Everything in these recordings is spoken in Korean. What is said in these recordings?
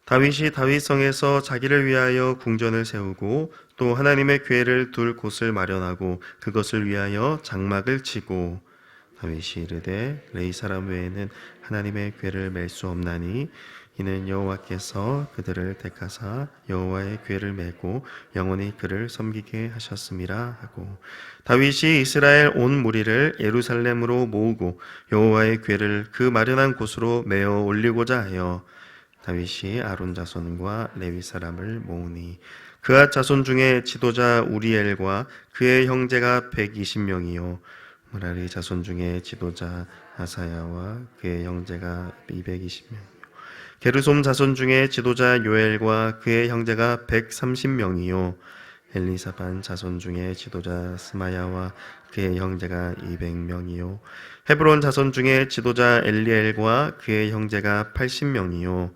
다윗이 다윗성에서 자기를 위하여 궁전을 세우고 또 하나님의 궤를 둘 곳을 마련하고 그것을 위하여 장막을 치고 다윗이 이르되 레위 사람 외에는 하나님의 궤를 맬 수 없나니 이는 여호와께서 그들을 택하사 여호와의 궤를 메고 영원히 그를 섬기게 하셨음이라 하고 다윗이 이스라엘 온 무리를 예루살렘으로 모으고 여호와의 궤를 그 마련한 곳으로 메어 올리고자 하여 다윗이 아론 자손과 레위 사람을 모으니 그앗 자손 중에 지도자 우리엘과 그의 형제가 120명이요 무라리 자손 중에 지도자 아사야와 그의 형제가 220명 게르솜 자손 중에 지도자 요엘과 그의 형제가 130명이요 엘리사반 자손 중에 지도자 스마야와 그의 형제가 200명이요 헤브론 자손 중에 지도자 엘리엘과 그의 형제가 80명이요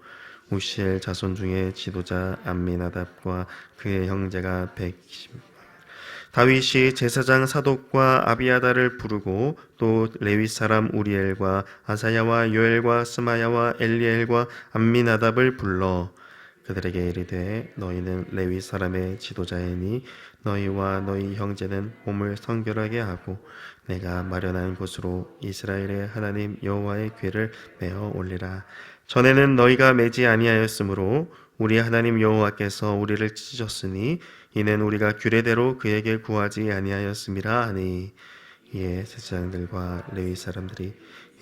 우시엘 자손 중에 지도자 암미나답과 그의 형제가 120명 다윗이 제사장 사독과 아비아다를 부르고 또 레위 사람 우리엘과 아사야와 요엘과 스마야와 엘리엘과 암미나답을 불러 그들에게 이르되 너희는 레위 사람의 지도자이니 너희와 너희 형제는 몸을 성결하게 하고 내가 마련한 곳으로 이스라엘의 하나님 여호와의 궤를 메어 올리라. 전에는 너희가 매지 아니하였으므로 우리 하나님 여호와께서 우리를 찢으셨으니 이는 우리가 규례대로 그에게 구하지 아니하였음이라 하니 이에 제사장들과 레위 사람들이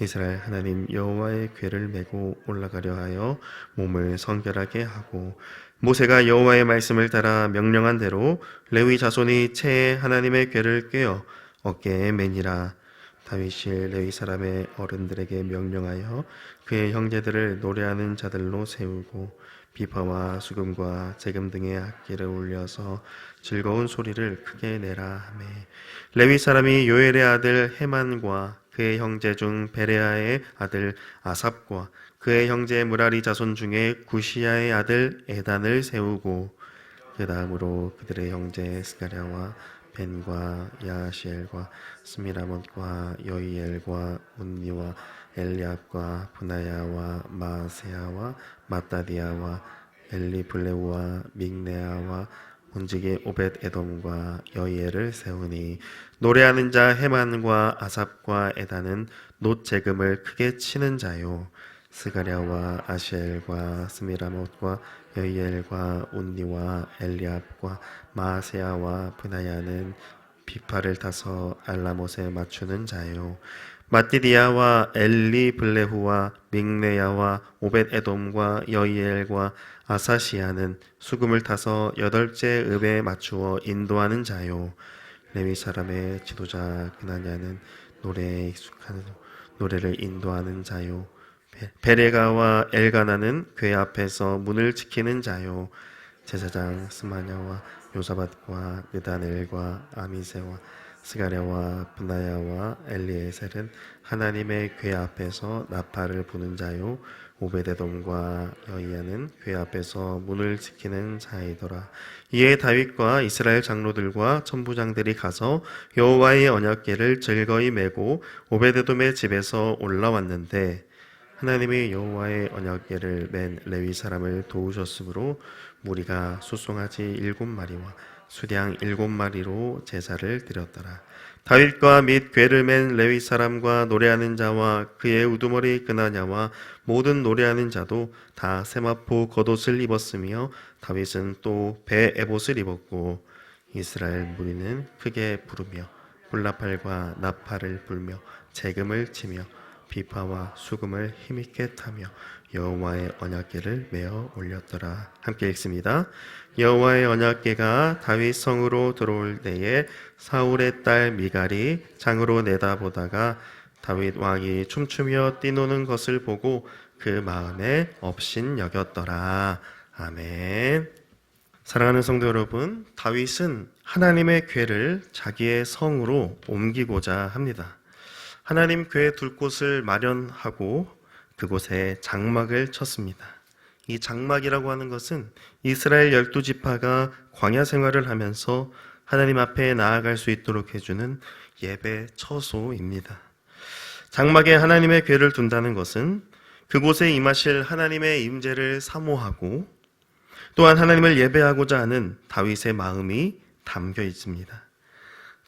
이스라엘 하나님 여호와의 궤를 메고 올라가려 하여 몸을 성결하게 하고 모세가 여호와의 말씀을 따라 명령한 대로 레위 자손이 채에 하나님의 궤를 꿰어 어깨에 매니라. 다윗이 레위 사람의 어른들에게 명령하여 그의 형제들을 노래하는 자들로 세우고 비파와 수금과 재금 등의 악기를 울려서 즐거운 소리를 크게 내라 하매 레위 사람이 요엘의 아들 헤만과 그의 형제 중 베레아의 아들 아삽과 그의 형제 무라리 자손 중에 구시야의 아들 에단을 세우고 그 다음으로 그들의 형제 스가랴와 벤과 야시엘과 스미라못과 여이엘과 운니와 엘리압과 분하야와 마세야와 마따디아와 엘리블레우와 믹네아와 문지기 오벳 에돔과 여이엘을 세우니 노래하는 자 헤만과 아삽과 에단은 놋 재금을 크게 치는 자요 스가랴와 아시엘과 스미라못과 여이엘과 운니와 엘리압과 마세야와 분하야는 비파를 타서 알라못에 맞추는 자요 마띠디아와 엘리블레후와 믹네야와 오벳에돔과 여이엘과 아사시아는 수금을 타서 8째 읍에 맞추어 인도하는 자요 레위 사람의 지도자 그나냐는 노래에 익숙한 노래를 인도하는 자요 베레가와 엘가나는 궤 앞에서 문을 지키는 자요 제사장 스마냐와 요사밧과 느다넬과 아미세와 스가랴와 분하야와 엘리에셀은 하나님의 궤 앞에서 나팔을 부는 자요 오베데돔과 여이야는 궤 앞에서 문을 지키는 자이더라. 이에 다윗과 이스라엘 장로들과 천부장들이 가서 여호와의 언약궤를 즐거이 메고 오베데돔의 집에서 올라왔는데 하나님이 여호와의 언약궤를 맨 레위 사람을 도우셨으므로 무리가 수송아지 7마리와 수량 7마리로 제사를 드렸더라. 다윗과 및 궤를 맨 레위 사람과 노래하는 자와 그의 우두머리 그나냐와 모든 노래하는 자도 다 세마포 겉옷을 입었으며 다윗은 또 배 에봇을 입었고 이스라엘 무리는 크게 부르며 훌라팔과 나팔을 불며 재금을 치며 비파와 수금을 힘있게 타며 여호와의 언약궤를 메어 올렸더라. 함께 읽습니다. 여호와의 언약궤가 다윗 성으로 들어올 때에 사울의 딸 미갈이 장으로 내다보다가 다윗 왕이 춤추며 뛰노는 것을 보고 그 마음에 업신여겼더라. 아멘. 사랑하는 성도 여러분, 다윗은 하나님의 궤를 자기의 성으로 옮기고자 합니다. 하나님 궤 둘 곳을 마련하고 그곳에 장막을 쳤습니다. 이 장막이라고 하는 것은 이스라엘 12지파가 광야 생활을 하면서 하나님 앞에 나아갈 수 있도록 해주는 예배 처소입니다. 장막에 하나님의 궤를 둔다는 것은 그곳에 임하실 하나님의 임재를 사모하고 또한 하나님을 예배하고자 하는 다윗의 마음이 담겨 있습니다.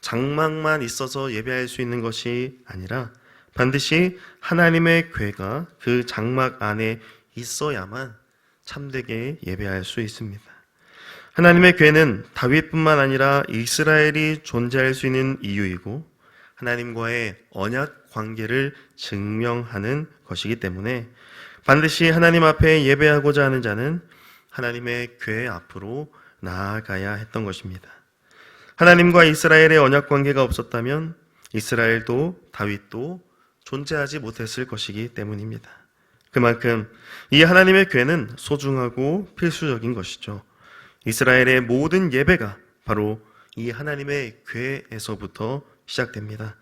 장막만 있어서 예배할 수 있는 것이 아니라 반드시 하나님의 궤가 그 장막 안에 있어야만 참되게 예배할 수 있습니다. 하나님의 궤는 다윗뿐만 아니라 이스라엘이 존재할 수 있는 이유이고 하나님과의 언약 관계를 증명하는 것이기 때문에 반드시 하나님 앞에 예배하고자 하는 자는 하나님의 궤 앞으로 나아가야 했던 것입니다. 하나님과 이스라엘의 언약 관계가 없었다면 이스라엘도 다윗도 존재하지 못했을 것이기 때문입니다. 그만큼 이 하나님의 궤는 소중하고 필수적인 것이죠. 이스라엘의 모든 예배가 바로 이 하나님의 궤에서부터 시작됩니다.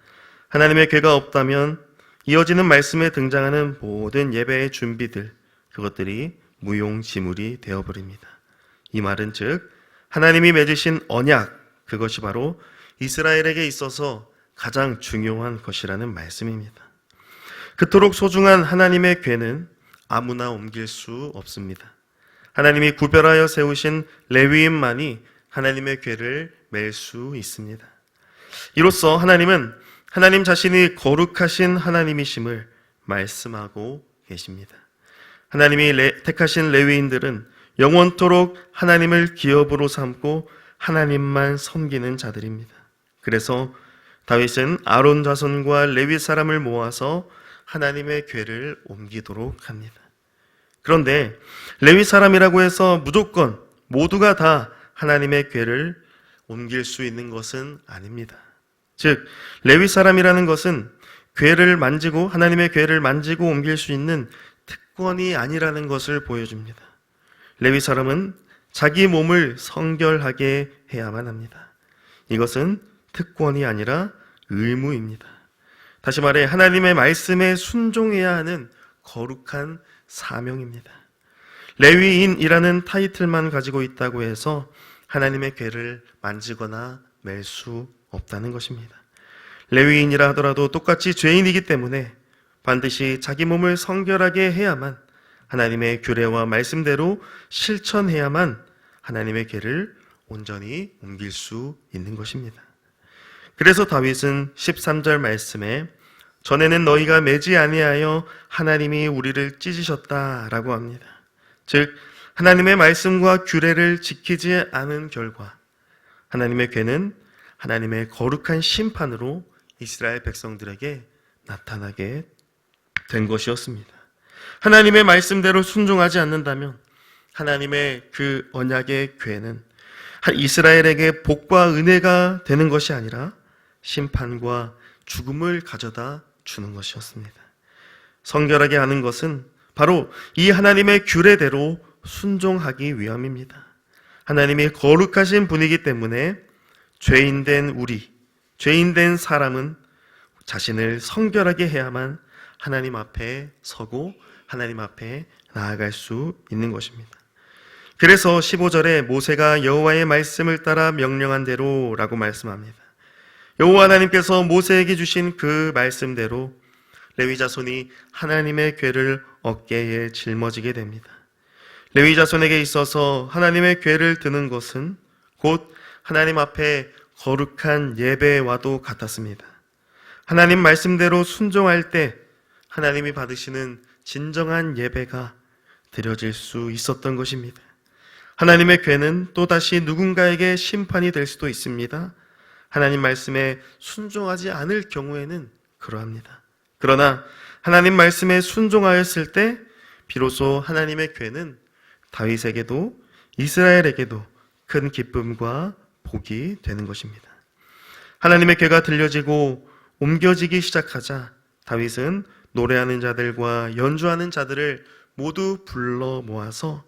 하나님의 궤가 없다면 이어지는 말씀에 등장하는 모든 예배의 준비들, 그것들이 무용지물이 되어버립니다. 이 말은 즉 하나님이 맺으신 언약, 그것이 바로 이스라엘에게 있어서 가장 중요한 것이라는 말씀입니다. 그토록 소중한 하나님의 궤는 아무나 옮길 수 없습니다. 하나님이 구별하여 세우신 레위인만이 하나님의 궤를 맬 수 있습니다. 이로써 하나님은 하나님 자신이 거룩하신 하나님이심을 말씀하고 계십니다. 하나님이 택하신 레위인들은 영원토록 하나님을 기업으로 삼고 하나님만 섬기는 자들입니다. 그래서 다윗은 아론 자손과 레위 사람을 모아서 하나님의 궤를 옮기도록 합니다. 그런데 레위 사람이라고 해서 무조건 모두가 다 하나님의 궤를 옮길 수 있는 것은 아닙니다. 즉 레위 사람이라는 것은 궤를 만지고 하나님의 궤를 만지고 옮길 수 있는 특권이 아니라는 것을 보여줍니다. 레위 사람은 자기 몸을 성결하게 해야만 합니다. 이것은 특권이 아니라 의무입니다. 다시 말해 하나님의 말씀에 순종해야 하는 거룩한 사명입니다. 레위인이라는 타이틀만 가지고 있다고 해서 하나님의 궤를 만지거나 맬 수 없다는 것입니다. 레위인이라 하더라도 똑같이 죄인이기 때문에 반드시 자기 몸을 성결하게 해야만 하나님의 규례와 말씀대로 실천해야만 하나님의 궤를 온전히 옮길 수 있는 것입니다. 그래서 다윗은 13절 말씀에 전에는 너희가 매지 아니하여 하나님이 우리를 찢으셨다라고 합니다. 즉 하나님의 말씀과 규례를 지키지 않은 결과 하나님의 궤는 하나님의 거룩한 심판으로 이스라엘 백성들에게 나타나게 된 것이었습니다. 하나님의 말씀대로 순종하지 않는다면 하나님의 그 언약의 궤는 이스라엘에게 복과 은혜가 되는 것이 아니라 심판과 죽음을 가져다 주는 것이었습니다. 성결하게 하는 것은 바로 이 하나님의 규례대로 순종하기 위함입니다. 하나님이 거룩하신 분이기 때문에 죄인된 우리, 죄인된 사람은 자신을 성결하게 해야만 하나님 앞에 서고 하나님 앞에 나아갈 수 있는 것입니다. 그래서 15절에 모세가 여호와의 말씀을 따라 명령한 대로 라고 말씀합니다. 여호와 하나님께서 모세에게 주신 그 말씀대로 레위 자손이 하나님의 궤를 어깨에 짊어지게 됩니다. 레위 자손에게 있어서 하나님의 궤를 드는 것은 곧 하나님 앞에 거룩한 예배와도 같았습니다. 하나님 말씀대로 순종할 때 하나님이 받으시는 진정한 예배가 드려질 수 있었던 것입니다. 하나님의 궤는 또다시 누군가에게 심판이 될 수도 있습니다. 하나님 말씀에 순종하지 않을 경우에는 그러합니다. 그러나 하나님 말씀에 순종하였을 때 비로소 하나님의 궤는 다윗에게도 이스라엘에게도 큰 기쁨과 복이 되는 것입니다. 하나님의 궤가 들려지고 옮겨지기 시작하자 다윗은 노래하는 자들과 연주하는 자들을 모두 불러 모아서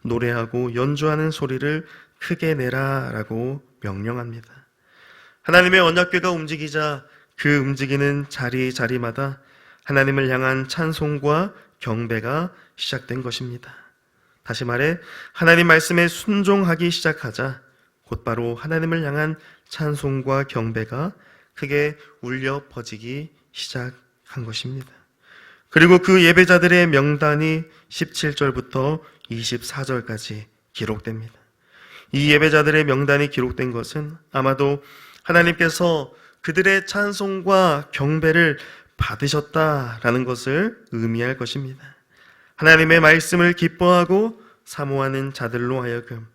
노래하고 연주하는 소리를 크게 내라 라고 명령합니다. 하나님의 언약궤가 움직이자 그 움직이는 자리마다 하나님을 향한 찬송과 경배가 시작된 것입니다. 다시 말해 하나님 말씀에 순종하기 시작하자 곧바로 하나님을 향한 찬송과 경배가 크게 울려 퍼지기 시작한 것입니다. 그리고 그 예배자들의 명단이 17절부터 24절까지 기록됩니다. 이 예배자들의 명단이 기록된 것은 아마도 하나님께서 그들의 찬송과 경배를 받으셨다라는 것을 의미할 것입니다. 하나님의 말씀을 기뻐하고 사모하는 자들로 하여금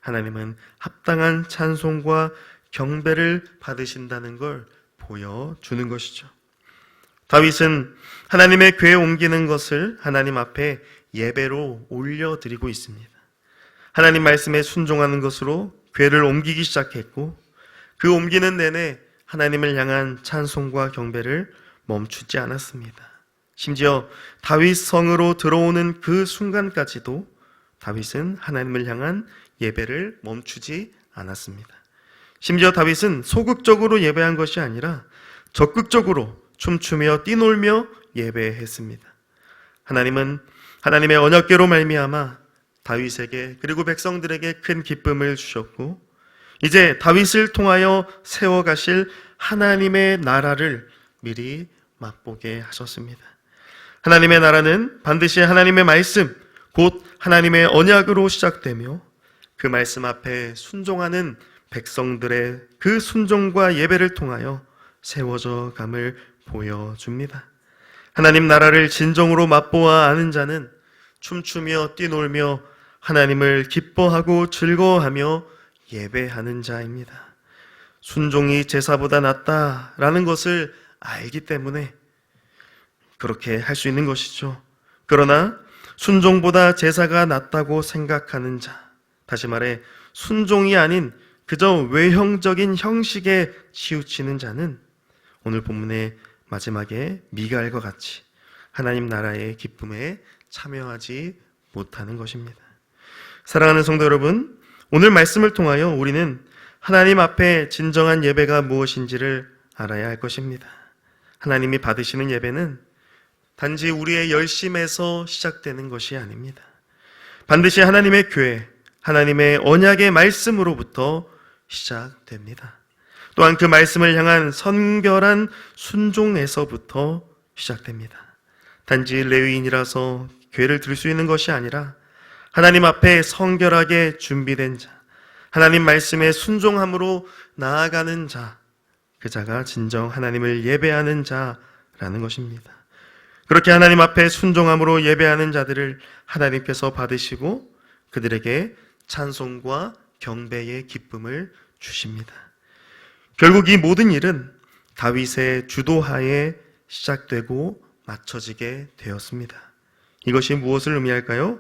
하나님은 합당한 찬송과 경배를 받으신다는 걸 보여주는 것이죠. 다윗은 하나님의 궤에 옮기는 것을 하나님 앞에 예배로 올려드리고 있습니다. 하나님 말씀에 순종하는 것으로 궤를 옮기기 시작했고 그 옮기는 내내 하나님을 향한 찬송과 경배를 멈추지 않았습니다. 심지어 다윗 성으로 들어오는 그 순간까지도 다윗은 하나님을 향한 예배를 멈추지 않았습니다. 심지어 다윗은 소극적으로 예배한 것이 아니라 적극적으로 춤추며 뛰놀며 예배했습니다. 하나님은 하나님의 언약궤로 말미암아 다윗에게 그리고 백성들에게 큰 기쁨을 주셨고 이제 다윗을 통하여 세워가실 하나님의 나라를 미리 맛보게 하셨습니다. 하나님의 나라는 반드시 하나님의 말씀, 곧 하나님의 언약으로 시작되며 그 말씀 앞에 순종하는 백성들의 그 순종과 예배를 통하여 세워져 감을 보여줍니다. 하나님 나라를 진정으로 맛보아 아는 자는 춤추며 뛰놀며 하나님을 기뻐하고 즐거워하며 예배하는 자입니다. 순종이 제사보다 낫다라는 것을 알기 때문에 그렇게 할 수 있는 것이죠. 그러나 순종보다 제사가 낫다고 생각하는 자, 다시 말해 순종이 아닌 그저 외형적인 형식에 치우치는 자는 오늘 본문의 마지막에 미갈과 같이 하나님 나라의 기쁨에 참여하지 못하는 것입니다. 사랑하는 성도 여러분, 오늘 말씀을 통하여 우리는 하나님 앞에 진정한 예배가 무엇인지를 알아야 할 것입니다. 하나님이 받으시는 예배는 단지 우리의 열심에서 시작되는 것이 아닙니다. 반드시 하나님의 교회, 하나님의 언약의 말씀으로부터 시작됩니다. 또한 그 말씀을 향한 선결한 순종에서부터 시작됩니다. 단지 레위인이라서 궤를 들 수 있는 것이 아니라 하나님 앞에 성결하게 준비된 자, 하나님 말씀에 순종함으로 나아가는 자, 그 자가 진정 하나님을 예배하는 자라는 것입니다. 그렇게 하나님 앞에 순종함으로 예배하는 자들을 하나님께서 받으시고 그들에게 찬송과 경배의 기쁨을 주십니다. 결국 이 모든 일은 다윗의 주도하에 시작되고 맞춰지게 되었습니다. 이것이 무엇을 의미할까요?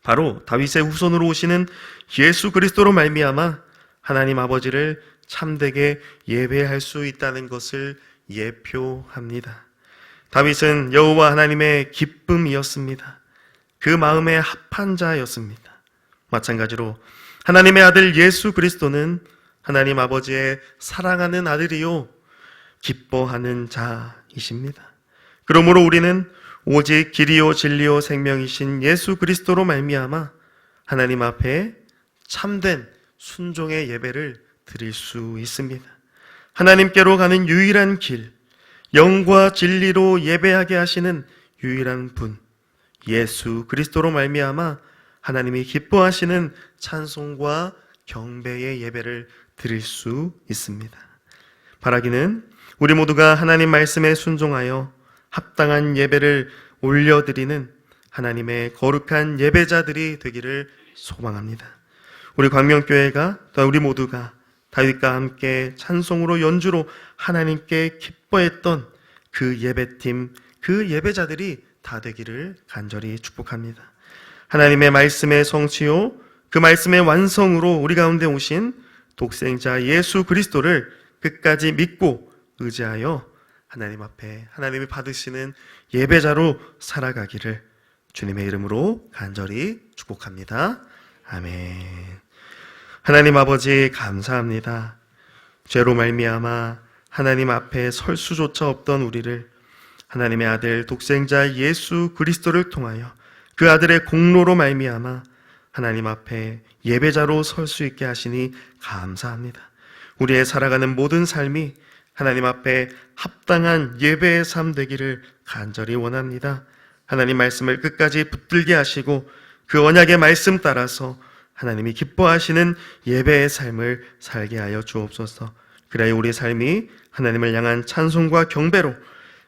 바로 다윗의 후손으로 오시는 예수 그리스도로 말미암아 하나님 아버지를 참되게 예배할 수 있다는 것을 예표합니다. 다윗은 여호와 하나님의 기쁨이었습니다. 그 마음에 합한 자였습니다. 마찬가지로 하나님의 아들 예수 그리스도는 하나님 아버지의 사랑하는 아들이요 기뻐하는 자이십니다. 그러므로 우리는 오직 길이요 진리요 생명이신 예수 그리스도로 말미암아 하나님 앞에 참된 순종의 예배를 드릴 수 있습니다. 하나님께로 가는 유일한 길, 영과 진리로 예배하게 하시는 유일한 분, 예수 그리스도로 말미암아 하나님이 기뻐하시는 찬송과 경배의 예배를 드릴 수 있습니다. 바라기는 우리 모두가 하나님 말씀에 순종하여 합당한 예배를 올려드리는 하나님의 거룩한 예배자들이 되기를 소망합니다. 우리 광명교회가 또 우리 모두가 다윗과 함께 찬송으로 연주로 하나님께 기뻐했던 그 예배팀, 그 예배자들이 다 되기를 간절히 축복합니다. 하나님의 말씀의 성취요, 그 말씀의 완성으로 우리 가운데 오신 독생자 예수 그리스도를 끝까지 믿고 의지하여 하나님 앞에 하나님이 받으시는 예배자로 살아가기를 주님의 이름으로 간절히 축복합니다. 아멘. 하나님 아버지 감사합니다. 죄로 말미암아 하나님 앞에 설 수조차 없던 우리를 하나님의 아들 독생자 예수 그리스도를 통하여 그 아들의 공로로 말미암아 하나님 앞에 예배자로 설 수 있게 하시니 감사합니다. 우리의 살아가는 모든 삶이 하나님 앞에 합당한 예배의 삶 되기를 간절히 원합니다. 하나님 말씀을 끝까지 붙들게 하시고 그 언약의 말씀 따라서 하나님이 기뻐하시는 예배의 삶을 살게 하여 주옵소서. 그래야 우리 삶이 하나님을 향한 찬송과 경배로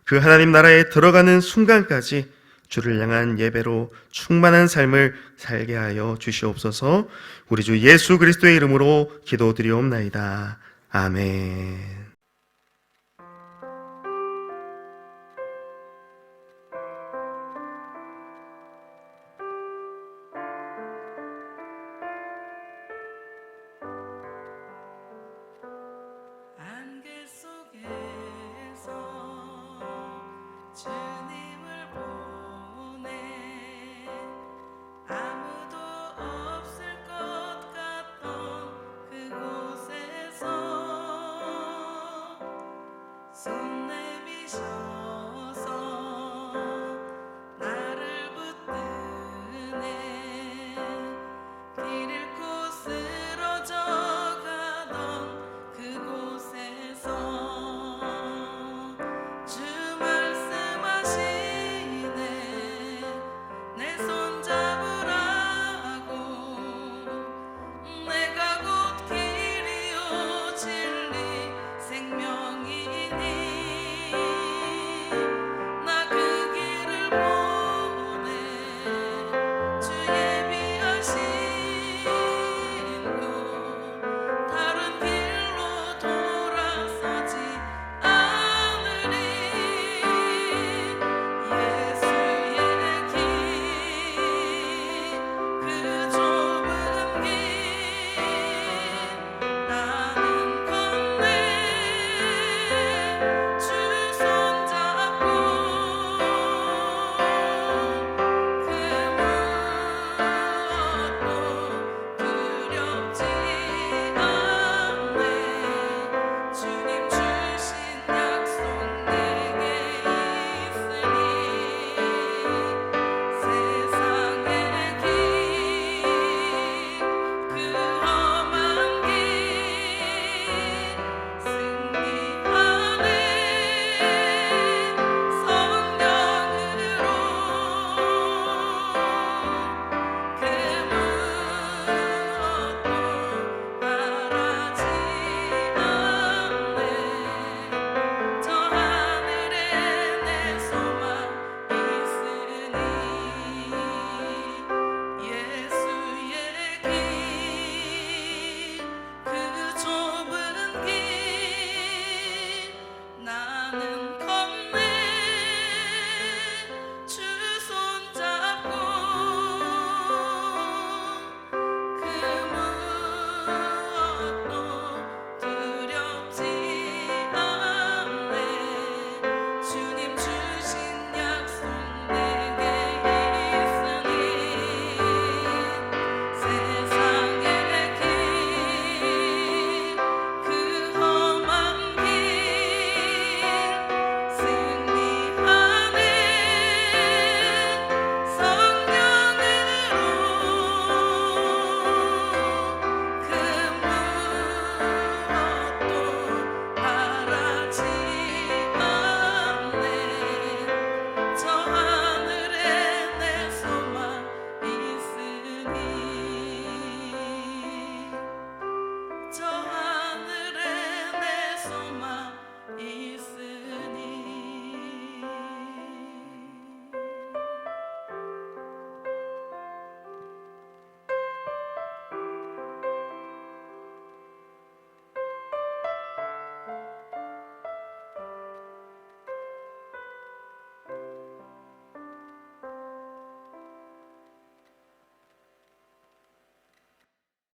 그 하나님 나라에 들어가는 순간까지 주를 향한 예배로 충만한 삶을 살게 하여 주시옵소서. 우리 주 예수 그리스도의 이름으로 기도드리옵나이다. 아멘.